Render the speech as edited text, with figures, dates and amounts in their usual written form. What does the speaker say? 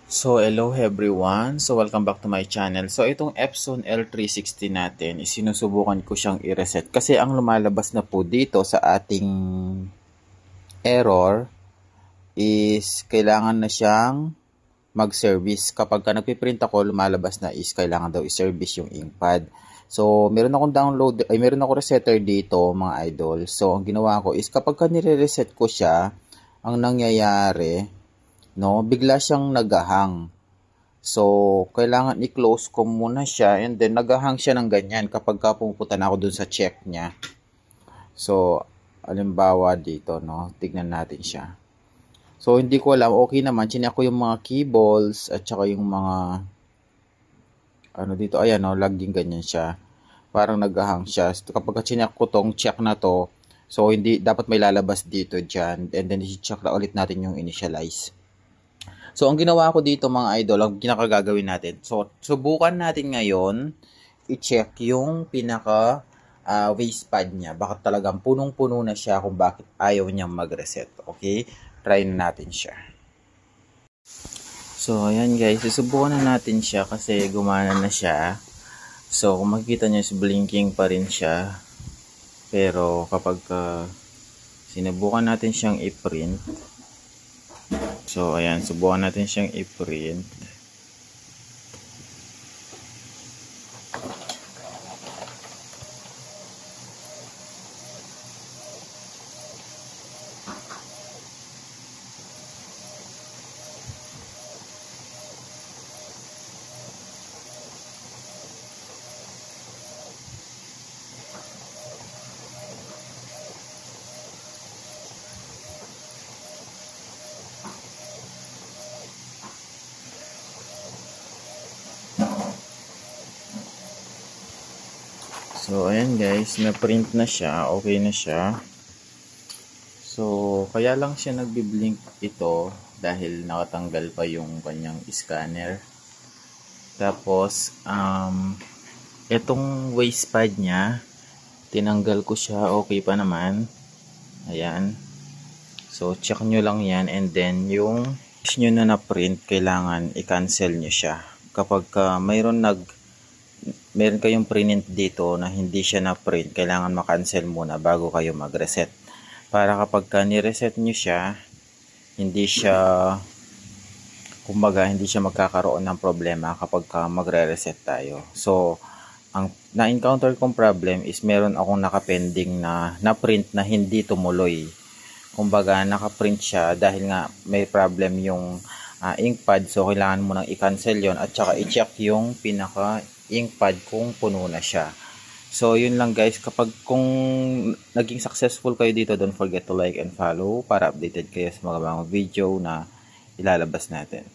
So, hello everyone. So, welcome back to my channel. So, itong Epson L360 natin, sinusubukan ko siyang i-reset. Kasi ang lumalabas na po dito sa ating error is kailangan na siyang mag-service. Kapag ka nagpiprint ako, lumalabas na is kailangan daw i-service yung inkpad. So, meron akong meron akong resetter dito, mga idol. So, ang ginawa ko is kapag ka nire-reset ko siya, ang nangyayari, no, bigla siyang nagahang. So, kailangan i-close ko muna siya and then nagahang siya ng ganyan kapag ka pumunta na ako dun sa check niya. So, halimbawa dito, no, tignan natin siya. So, hindi ko alam, okay naman, chinek ko yung mga key balls at saka yung mga, ano dito, ayan, no, laging ganyan siya. Parang nagahang siya. So, kapag chinek ko tong check na to, so, hindi, dapat may lalabas dito dyan and then i-check na ulit natin yung initialize. So, ang ginawa ko dito mga idol, ang pinakagagawin natin. So, subukan natin ngayon, i-check yung pinaka waste pad niya. Baka talagang punong-puno na siya kung bakit ayaw niyang mag-reset. Okay? Try na natin siya. So, ayan guys, susubukan na natin siya kasi gumana na siya. So, kung makikita niyo, blinking pa rin siya. Pero kapag sinubukan natin siyang i-print, so, ayan, subukan natin siyang i-print. So, ayan guys, na-print na siya. Okay na siya. So, kaya lang siya nagbi-blink ito dahil nakatanggal pa yung kanyang scanner. Tapos, itong waste pad niya, tinanggal ko siya. Okay pa naman. Ayan. So, check nyo lang yan. And then, yung nyo na na-print, kailangan i-cancel nyo siya. Kapag meron kayong print dito na hindi siya na-print, kailangan ma-cancel muna bago kayo mag-reset. Para kapag ni-reset nyo siya, hindi siya magkakaroon ng problema kapag magre-reset tayo. So, ang na-encounter kong problem is meron akong nakapending na print na hindi tumuloy. Kumbaga, naka-print siya dahil nga may problem yung inkpad. So, kailangan mo nang i-cancel yon at saka i-check yung pinaka inkpad kung puno na siya. So, yun lang guys. Kung naging successful kayo dito, don't forget to like and follow para updated kayo sa mga bagong video na ilalabas natin.